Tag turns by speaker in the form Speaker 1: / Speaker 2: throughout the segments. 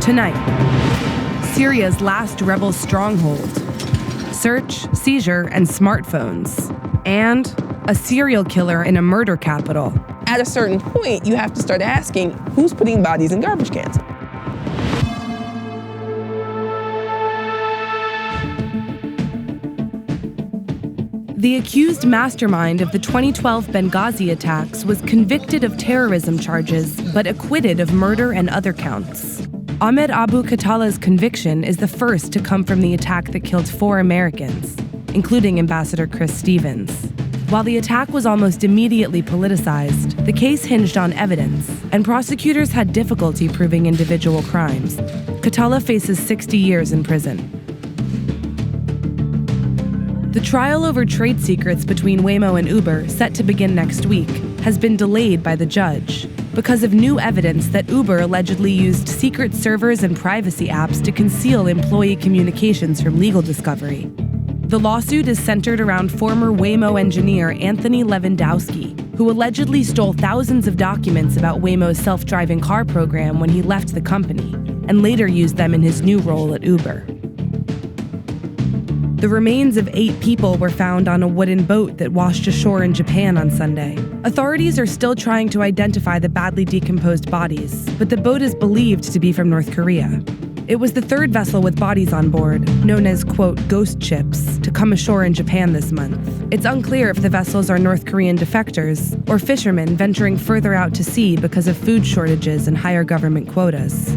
Speaker 1: Tonight, Syria's last rebel stronghold. Search, seizure, and smartphones. And a serial killer in a murder capital.
Speaker 2: At a certain point, you have to start asking, who's putting bodies in garbage cans?
Speaker 1: The accused mastermind of the 2012 Benghazi attacks was convicted of terrorism charges, but acquitted of murder and other counts. Ahmed Abu Khattala's conviction is the first to come from the attack that killed 4 Americans, including Ambassador Chris Stevens. While the attack was almost immediately politicized, the case hinged on evidence, and prosecutors had difficulty proving individual crimes. Khattala faces 60 years in prison. The trial over trade secrets between Waymo and Uber, set to begin next week, has been delayed by the judge because of new evidence that Uber allegedly used secret servers and privacy apps to conceal employee communications from legal discovery. The lawsuit is centered around former Waymo engineer Anthony Lewandowski, who allegedly stole thousands of documents about Waymo's self-driving car program when he left the company, and later used them in his new role at Uber. The remains of 8 people were found on a wooden boat that washed ashore in Japan on Sunday. Authorities are still trying to identify the badly decomposed bodies, but the boat is believed to be from North Korea. It was the 3rd vessel with bodies on board, known as, quote, ghost ships, to come ashore in Japan this month. It's unclear if the vessels are North Korean defectors or fishermen venturing further out to sea because of food shortages and higher government quotas.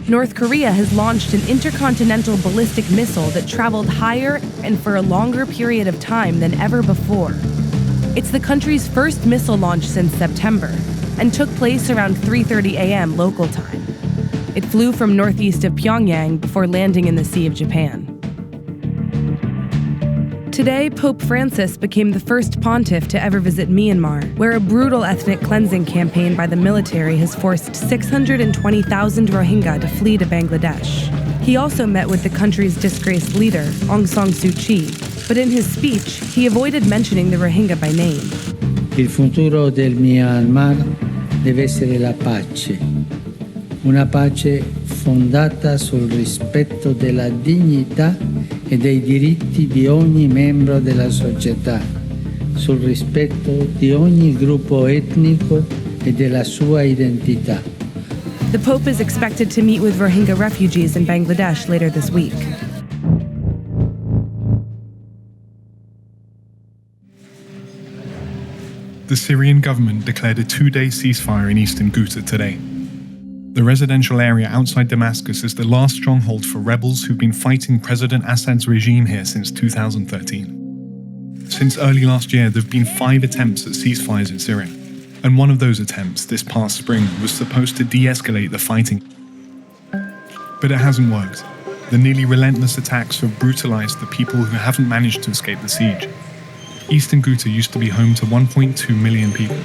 Speaker 1: North Korea has launched an intercontinental ballistic missile that traveled higher and for a longer period of time than ever before. It's the country's first missile launch since September and took place around 3:30 a.m. local time. It flew from northeast of Pyongyang before landing in the Sea of Japan. Today, Pope Francis became the first pontiff to ever visit Myanmar, where a brutal ethnic cleansing campaign by the military has forced 620,000 Rohingya to flee to Bangladesh. He also met with the country's disgraced leader, Aung San Suu Kyi, but in his speech, he avoided mentioning the Rohingya by name.
Speaker 3: Il futuro del Myanmar deve essere la pace. Una pace fondata sul rispetto della dignità e dei diritti di ogni membro della società, sul rispetto di ogni gruppo etnico e della sua identità.
Speaker 1: The Pope is expected to meet with Rohingya refugees in Bangladesh later this week.
Speaker 4: The Syrian government declared a 2-day ceasefire in Eastern Ghouta today. The residential area outside Damascus is the last stronghold for rebels who've been fighting President Assad's regime here since 2013. Since early last year, there have been 5 attempts at ceasefires in Syria, and one of those attempts this past spring was supposed to de-escalate the fighting. But it hasn't worked. The nearly relentless attacks have brutalized the people who haven't managed to escape the siege. Eastern Ghouta used to be home to 1.2 million people.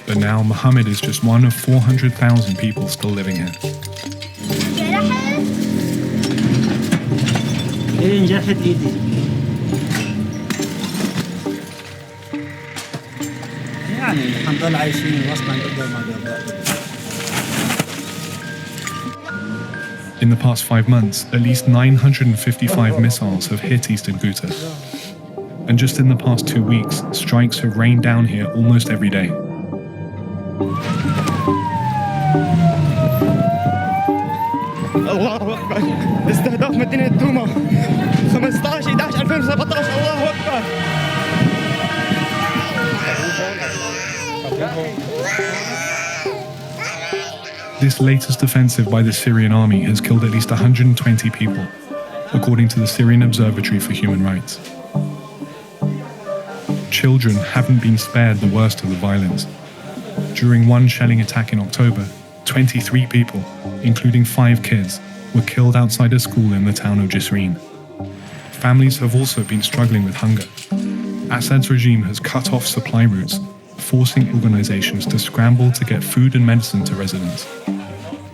Speaker 4: But now Mohammed is just one of 400,000 people still living here. In the past 5 months, at least 955 missiles have hit Eastern Ghouta. And just in the past 2 weeks, strikes have rained down here almost every day.
Speaker 5: الله أكبر استهداف مدينة دوما 15/11/2017 الله أكبر.
Speaker 4: This latest offensive by the Syrian army has killed at least 120 people, according to the Syrian Observatory for Human Rights. Children haven't been spared the worst of the violence. During one shelling attack in October, 23 people, including 5 kids, were killed outside a school in the town of Jisrin. Families have also been struggling with hunger. Assad's regime has cut off supply routes, forcing organizations to scramble to get food and medicine to residents.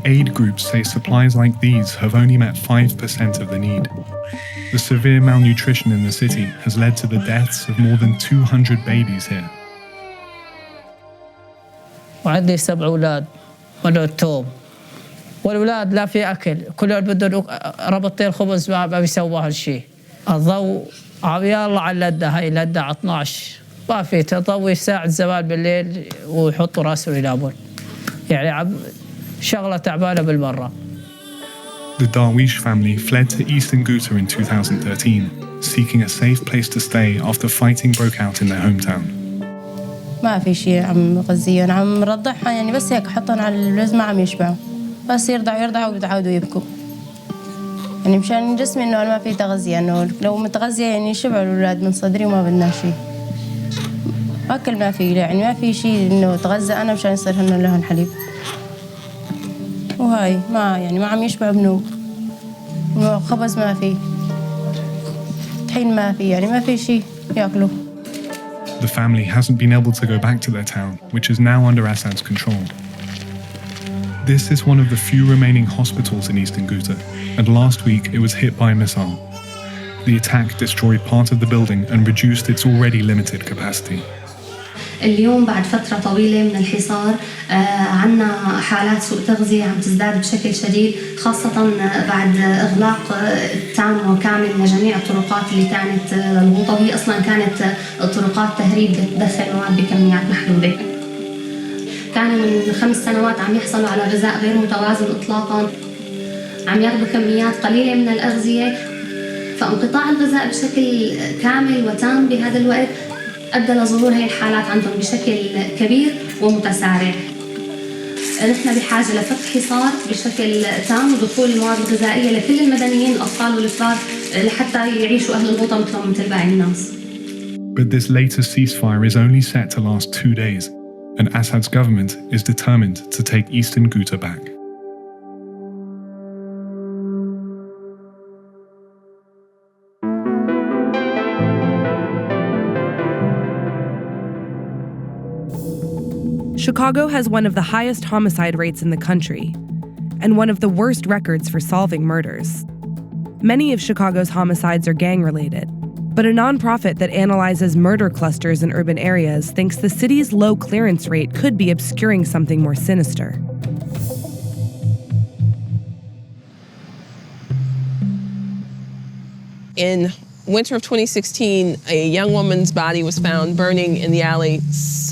Speaker 4: Aid groups say supplies like these have only met 5% of the need. The severe malnutrition in the city has led to the deaths of more than 200 babies here.
Speaker 3: وعندي 7 أولاد مدعو التوب والأولاد لا في أكل، كل واحد بده ربطتين خبز ما بيسووا هالشيء. الضوء يلا على اللدة، هاي اللدة على 12 ما في تضوي ساعة زمان بالليل ويحطوا راسه ينامون. يعني شغلة تعبانة بالمرة.
Speaker 4: The Darwish family fled to Eastern Ghouta in 2013, seeking a safe place to stay after fighting broke out in their hometown.
Speaker 6: ما في شيء عم غذيهم، عم رضعها يعني بس هيك حطهم على الرز ما عم يشبعوا، بس يرضعوا ويتعودوا يبكوا. يعني مشان جسمي انه ما في تغذية، انه لو متغذية يعني شبعوا الأولاد من صدري وما بدنا شيء. أكل ما في، يعني ما في شيء انه تغذى انا مشان يصير هن لهن حليب. وهاي ما عم يشبعوا بنوب. خبز ما في. طحين ما في، يعني ما في شيء ياكلوا.
Speaker 4: The family hasn't been able to go back to their town, which is now under Assad's control. This is one of the few remaining hospitals in Eastern Ghouta, and last week it was hit by a missile. The attack destroyed part of the building and reduced its already limited capacity.
Speaker 7: اليوم بعد فترة طويلة من الحصار عنا حالات سوء تغذية عم تزداد بشكل شديد، خاصة بعد إغلاق تام وكامل لجميع الطرقات اللي كانت للغوطة، وهي أصلا كانت طرقات تهريب بتدخل مواد بكميات محدودة. كانوا من 5 سنوات عم يحصلوا على غذاء غير متوازن إطلاقا، عم ياخذوا كميات قليلة من الأغذية، فانقطاع الغذاء بشكل كامل وتام بهذا الوقت أدى لظهور هي الحالات عندهم بشكل كبير ومتسارع. نحن بحاجة لفتح حصار بشكل تام ودخول المواد الغذائية لكل المدنيين الأطفال والكبار لحتى يعيشوا أهل الغوطة مثلهم مثل باقي الناس.
Speaker 4: But this latest ceasefire is only set to last 2 days, and Assad's government is determined to take Eastern Ghouta back.
Speaker 1: Chicago has one of the highest homicide rates in the country, and one of the worst records for solving murders. Many of Chicago's homicides are gang-related, but a nonprofit that analyzes murder clusters in urban areas thinks the city's low clearance rate could be obscuring something more sinister.
Speaker 2: In winter of 2016, a young woman's body was found burning in the alley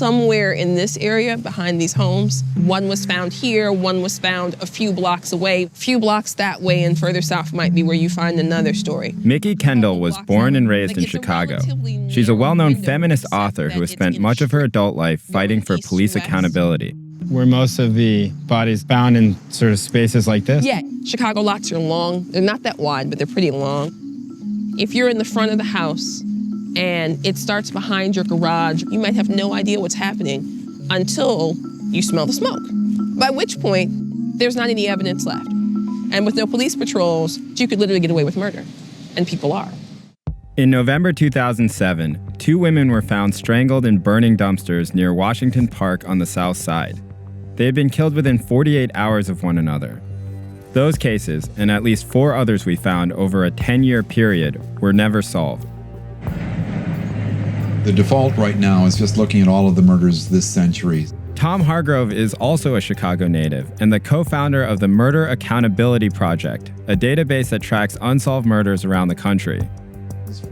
Speaker 2: somewhere in this area behind these homes. One was found here, one was found a few blocks away. A few blocks that way and further south might be where you find another story.
Speaker 8: Mickey Kendall was born and raised in Chicago. She's a well-known feminist author who has spent much of her adult life fighting for police accountability.
Speaker 5: Were most of the bodies found in sort of spaces like this?
Speaker 2: Yeah, Chicago lots are long. They're not that wide, but they're pretty long. If you're in the front of the house and it starts behind your garage, you might have no idea what's happening until you smell the smoke, by which point there's not any evidence left. And with no police patrols, you could literally get away with murder, and people are.
Speaker 8: In November 2007, 2 women were found strangled in burning dumpsters near Washington Park on the south side. They had been killed within 48 hours of one another. Those cases, and at least 4 others we found over a 10-year period, were never solved.
Speaker 9: The default right now is just looking at all of the murders this century.
Speaker 8: Tom Hargrove is also a Chicago native and the co-founder of the Murder Accountability Project, a database that tracks unsolved murders around the country.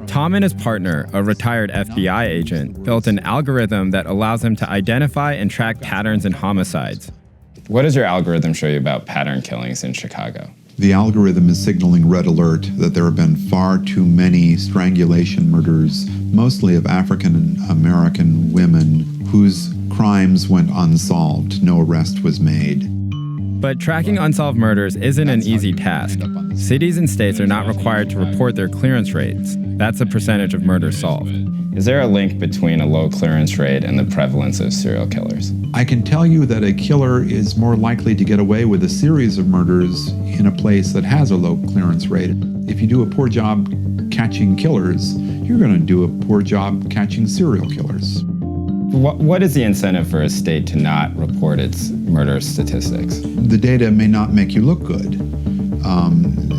Speaker 8: Tom and his partner, a retired FBI agent, built an algorithm that allows him to identify and track patterns in homicides.
Speaker 10: What does your algorithm show you about pattern killings in Chicago?
Speaker 9: The algorithm is signaling red alert that there have been far too many strangulation murders, mostly of African American women whose crimes went unsolved. No arrest was made.
Speaker 8: But tracking unsolved murders isn't an easy task. Cities and states are not required to report their clearance rates. That's the percentage of murders solved.
Speaker 10: Is there a link between a low clearance rate and the prevalence of serial killers?
Speaker 9: I can tell you that a killer is more likely to get away with a series of murders in a place that has a low clearance rate. If you do a poor job catching killers, you're going to do a poor job catching serial killers.
Speaker 10: What is the incentive for a state to not report its murder statistics?
Speaker 9: The data may not make you look good,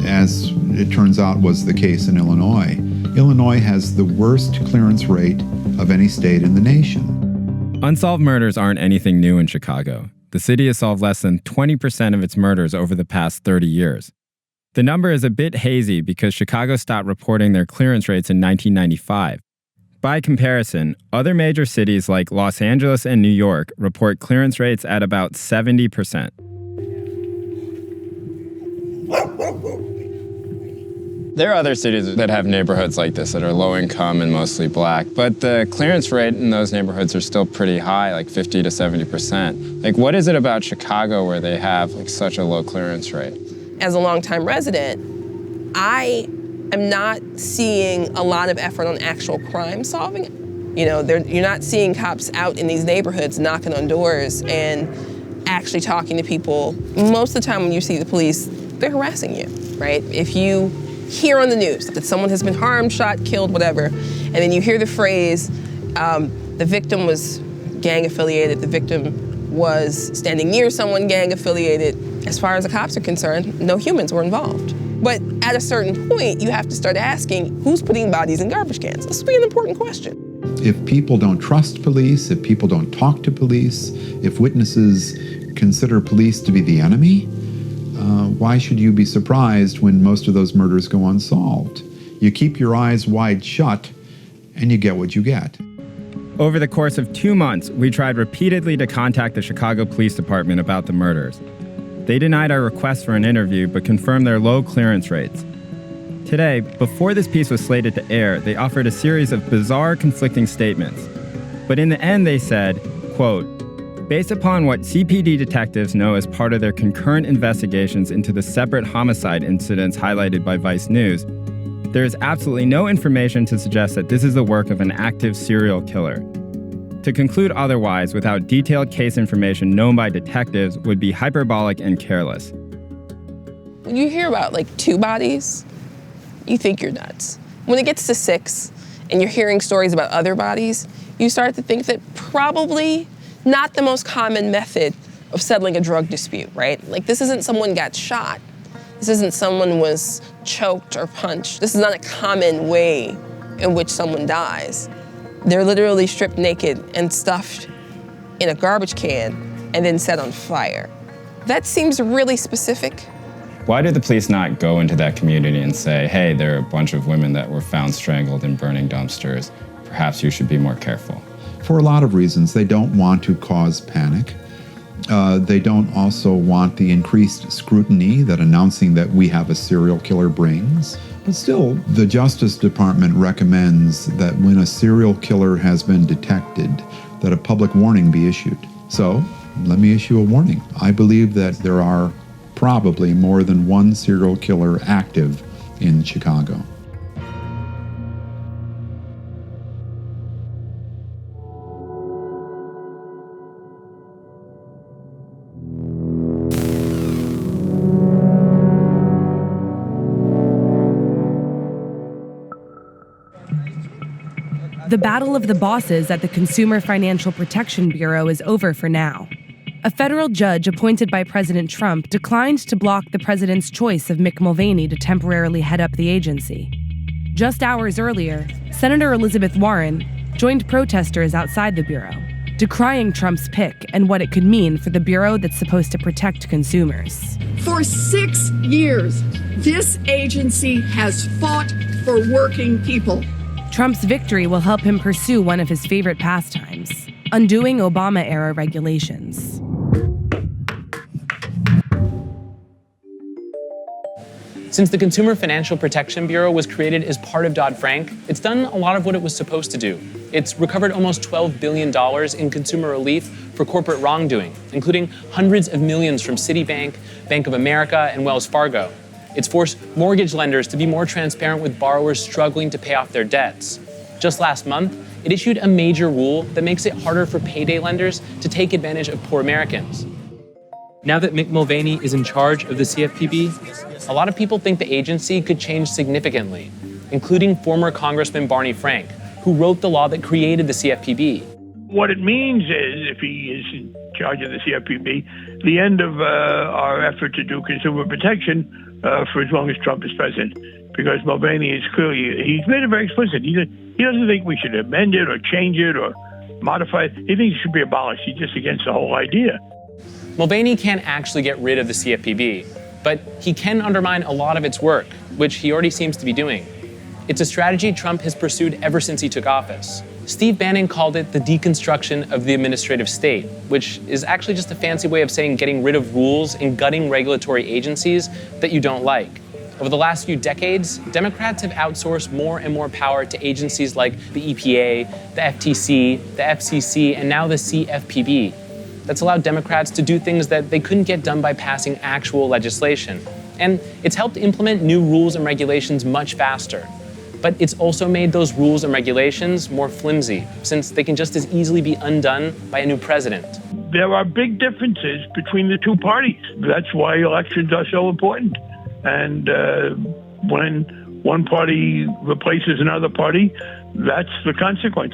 Speaker 9: as it turns out was the case in Illinois. Illinois has the worst clearance rate of any state in the nation.
Speaker 8: Unsolved murders aren't anything new in Chicago. The city has solved less than 20% of its murders over the past 30 years. The number is a bit hazy because Chicago stopped reporting their clearance rates in 1995. By comparison, other major cities like Los Angeles and New York report clearance rates at about 70%.
Speaker 10: There are other cities that have neighborhoods like this that are low income and mostly black, but the clearance rate in those neighborhoods are still pretty high, like 50 to 70%. Like, what is it about Chicago where they have like such a low clearance rate?
Speaker 2: As a longtime resident, I am not seeing a lot of effort on actual crime solving. You know, you're not seeing cops out in these neighborhoods knocking on doors and actually talking to people. Most of the time when you see the police, they're harassing you, right? If you hear on the news that someone has been harmed, shot, killed, whatever, and then you hear the phrase, the victim was gang affiliated, the victim was standing near someone gang affiliated. As far as the cops are concerned, no humans were involved. But at a certain point, you have to start asking, who's putting bodies in garbage cans? This would be an important question.
Speaker 9: If people don't trust police, if people don't talk to police, if witnesses consider police to be the enemy, why should you be surprised when most of those murders go unsolved? You keep your eyes wide shut, and you get what you get.
Speaker 8: Over the course of 2 months, we tried repeatedly to contact the Chicago Police Department about the murders. They denied our request for an interview, but confirmed their low clearance rates. Today, before this piece was slated to air, they offered a series of bizarre, conflicting statements. But in the end, they said, quote, "Based upon what CPD detectives know as part of their concurrent investigations into the separate homicide incidents highlighted by Vice News, there is absolutely no information to suggest that this is the work of an active serial killer. To conclude otherwise without detailed case information known by detectives would be hyperbolic and careless."
Speaker 2: When you hear about like 2 bodies, you think you're nuts. When it gets to 6 and you're hearing stories about other bodies, you start to think that probably not the most common method of settling a drug dispute, right? Like, this isn't someone got shot. This isn't someone was choked or punched. This is not a common way in which someone dies. They're literally stripped naked and stuffed in a garbage can and then set on fire. That seems really specific.
Speaker 10: Why did the police not go into that community and say, hey, there are a bunch of women that were found strangled in burning dumpsters. Perhaps you should be more careful?
Speaker 9: For a lot of reasons. They don't want to cause panic. They don't also want the increased scrutiny that announcing that we have a serial killer brings. But still, the Justice Department recommends that when a serial killer has been detected, that a public warning be issued. So, let me issue a warning. I believe that there are probably more than one serial killer active in Chicago.
Speaker 1: The battle of the bosses at the Consumer Financial Protection Bureau is over for now. A federal judge appointed by President Trump declined to block the president's choice of Mick Mulvaney to temporarily head up the agency. Just hours earlier, Senator Elizabeth Warren joined protesters outside the bureau, decrying Trump's pick and what it could mean for the bureau that's supposed to protect consumers.
Speaker 11: For 6 years, this agency has fought for working people.
Speaker 1: Trump's victory will help him pursue one of his favorite pastimes, undoing Obama-era regulations.
Speaker 12: Since the Consumer Financial Protection Bureau was created as part of Dodd-Frank, it's done a lot of what it was supposed to do. It's recovered almost $12 billion in consumer relief for corporate wrongdoing, including hundreds of millions from Citibank, Bank of America, and Wells Fargo. It's forced mortgage lenders to be more transparent with borrowers struggling to pay off their debts. Just last month, it issued a major rule that makes it harder for payday lenders to take advantage of poor Americans. Now that Mick Mulvaney is in charge of the CFPB, a lot of people think the agency could change significantly, including former Congressman Barney Frank, who wrote the law that created the CFPB.
Speaker 13: What it means is, if he is in charge of the CFPB, the end of our effort to do consumer protection for as long as Trump is president, because Mulvaney is clearly, he's made it very explicit. He doesn't think we should amend it or change it or modify it. He thinks it should be abolished. He's just against the whole idea.
Speaker 12: Mulvaney can't actually get rid of the CFPB, but he can undermine a lot of its work, which he already seems to be doing. It's a strategy Trump has pursued ever since he took office. Steve Bannon called it the deconstruction of the administrative state, which is actually just a fancy way of saying getting rid of rules and gutting regulatory agencies that you don't like. Over the last few decades, Democrats have outsourced more and more power to agencies like the EPA, the FTC, the FCC, and now the CFPB. That's allowed Democrats to do things that they couldn't get done by passing actual legislation. And it's helped implement new rules and regulations much faster. But it's also made those rules and regulations more flimsy, since they can just as easily be undone by a new president.
Speaker 13: There are big differences between the two parties. That's why elections are so important. And when one party replaces another party, that's the consequence.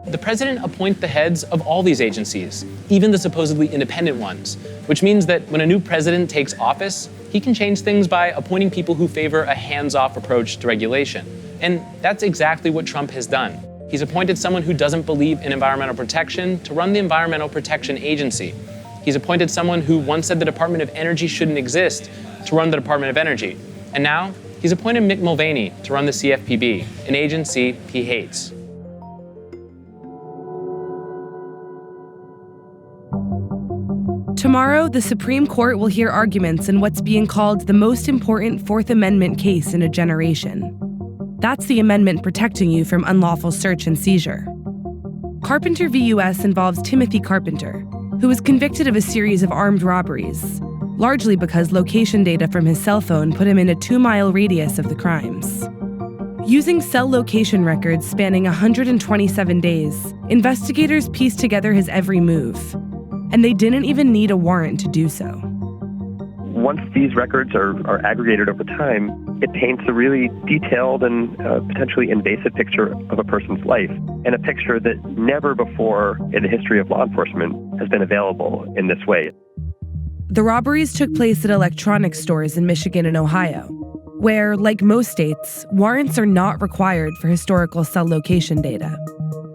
Speaker 12: The president appoints the heads of all these agencies, even the supposedly independent ones, which means that when a new president takes office, he can change things by appointing people who favor a hands-off approach to regulation. And that's exactly what Trump has done. He's appointed someone who doesn't believe in environmental protection to run the Environmental Protection Agency. He's appointed someone who once said the Department of Energy shouldn't exist to run the Department of Energy. And now, he's appointed Mick Mulvaney to run the CFPB, an agency he hates.
Speaker 1: Tomorrow, the Supreme Court will hear arguments in what's being called the most important Fourth Amendment case in a generation. That's the amendment protecting you from unlawful search and seizure. Carpenter v. U.S. involves Timothy Carpenter, who was convicted of a series of armed robberies, largely because location data from his cell phone put him in a 2-mile radius of the crimes. Using cell location records spanning 127 days, investigators pieced together his every move, and they didn't even need a warrant to do so.
Speaker 14: Once these records are aggregated over time, it paints a really detailed and potentially invasive picture of a person's life, and a picture that never before in the history of law enforcement has been available in this way.
Speaker 1: The robberies took place at electronics stores in Michigan and Ohio, where, like most states, warrants are not required for historical cell location data.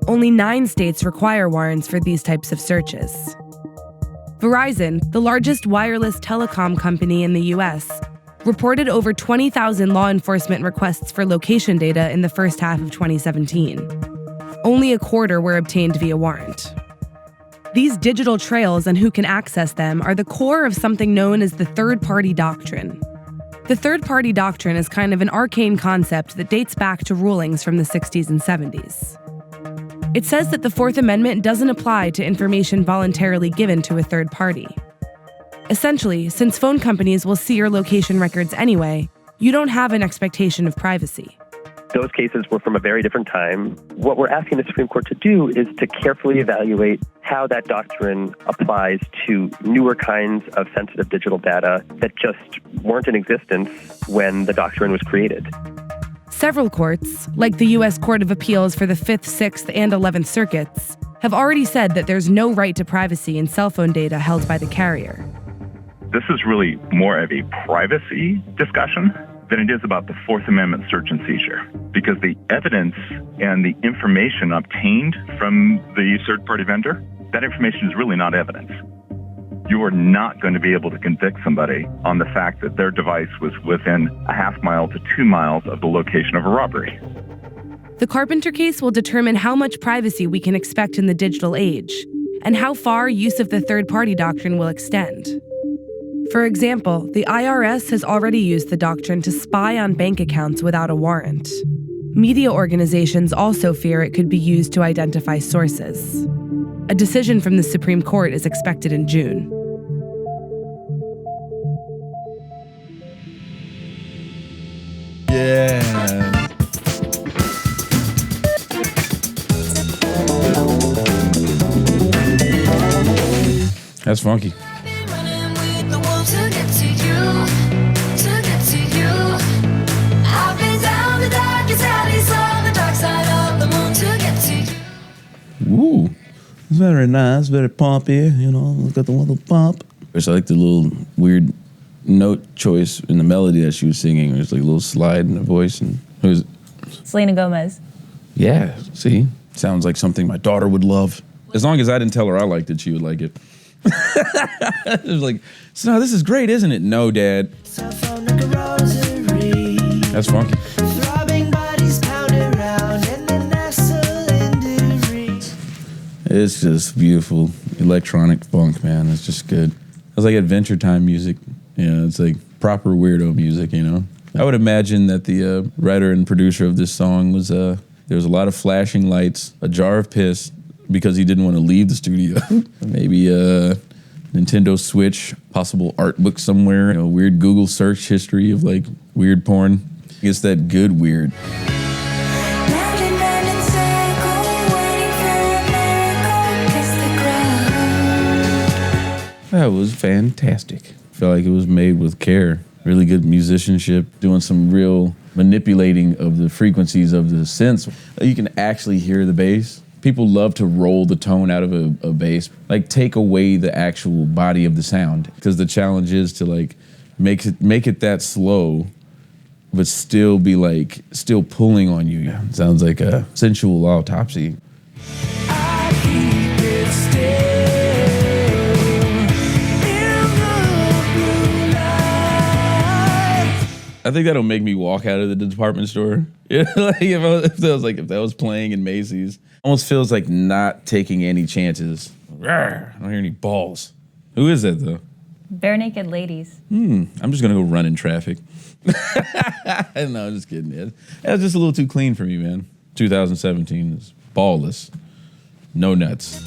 Speaker 1: Only 9 states require warrants for these types of searches. Verizon, the largest wireless telecom company in the U.S., reported over 20,000 law enforcement requests for location data in the first half of 2017. Only a quarter were obtained via warrant. These digital trails and who can access them are the core of something known as the third-party doctrine. The third-party doctrine is kind of an arcane concept that dates back to rulings from the 60s and 70s. It says that the Fourth Amendment doesn't apply to information voluntarily given to a third party. Essentially, since phone companies will see your location records anyway, you don't have an expectation of privacy.
Speaker 14: Those cases were from a very different time. What we're asking the Supreme Court to do is to carefully evaluate how that doctrine applies to newer kinds of sensitive digital data that just weren't in existence when the doctrine was created.
Speaker 1: Several courts, like the U.S. Court of Appeals for the 5th, 6th, and 11th Circuits, have already said that there's no right to privacy in cell phone data held by the carrier.
Speaker 15: This is really more of a privacy discussion than it is about the Fourth Amendment search and seizure, because the evidence and the information obtained from the third-party vendor, that information is really not evidence. You are not going to be able to convict somebody on the fact that their device was within a half mile to 2 miles of the location of a robbery.
Speaker 1: The Carpenter case will determine how much privacy we can expect in the digital age, and how far use of the third-party doctrine will extend. For example, the IRS has already used the doctrine to spy on bank accounts without a warrant. Media organizations also fear it could be used to identify sources. A decision from the Supreme Court is expected in June.
Speaker 16: Yeah. That's funky. Woo. It's very nice, very poppy, you know, it's got the little pop. I like the little weird note choice in the melody that she was singing. There's like a little slide in the voice. And who's
Speaker 17: Selena Gomez.
Speaker 16: Yeah, see? Sounds like something my daughter would love. As long as I didn't tell her I liked it, she would like it. It was like, so no, this is great, isn't it? No, Dad. That's funky. It's just beautiful electronic funk, man. It's just good. It's like Adventure Time music. It's like proper weirdo music, I would imagine that the writer and producer of this song was, there was a lot of flashing lights, a jar of piss, because he didn't want to leave the studio. Maybe a Nintendo Switch, possible art book somewhere, weird Google search history of like weird porn. It's that good weird. That was fantastic. I felt like it was made with care. Really good musicianship, doing some real manipulating of the frequencies of the synths. You can actually hear the bass. People love to roll the tone out of a bass, like take away the actual body of the sound. Because the challenge is to like make it that slow, but still be like, still pulling on you. It sounds like a sensual autopsy. I think that'll make me walk out of the department store. Like if that was playing in Macy's. Almost feels like not taking any chances. I don't hear any balls. Who is that though?
Speaker 17: Barenaked ladies.
Speaker 16: I'm just gonna go run in traffic. No, I'm just kidding. That's just a little too clean for me, man. 2017 is ballless. No nuts.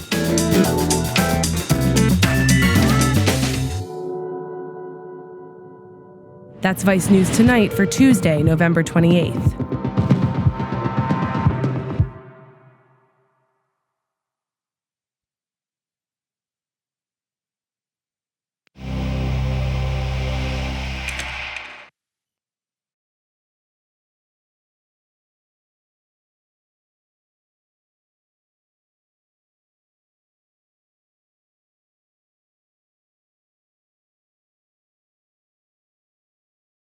Speaker 1: That's Vice News Tonight for Tuesday, November 28th.